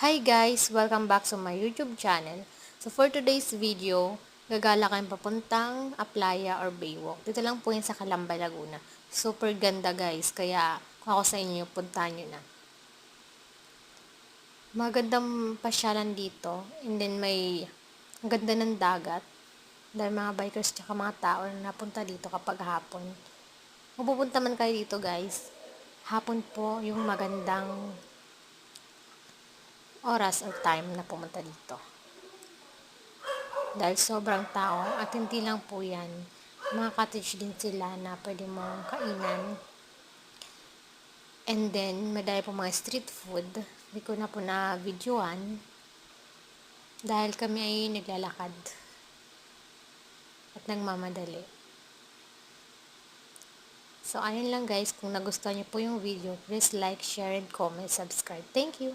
Hi guys! Welcome back to my YouTube channel. So for today's video, gagala kayong papuntang Aplaya or Baywalk. Dito lang po yan sa Calamba, Laguna. Super ganda guys, kaya kung ako sa inyo, puntahan nyo na. Magandang pasyalan dito, and then ang ganda ng dagat. Dahil mga bikers tsaka mga tao na napunta dito kapag hapon. Kung pupunta man kayo dito guys, hapon po yung magandang oras or time na pumunta dito. Dahil sobrang tao at hindi lang po yan. Mga cottage din sila na pwede mong kainan. And then, madami po mga street food. Hindi ko na po na-videoan. Dahil kami ay naglalakad. At nagmamadali. So, ayun lang guys. Kung nagustuhan niyo po yung video, please like, share, and comment, subscribe. Thank you!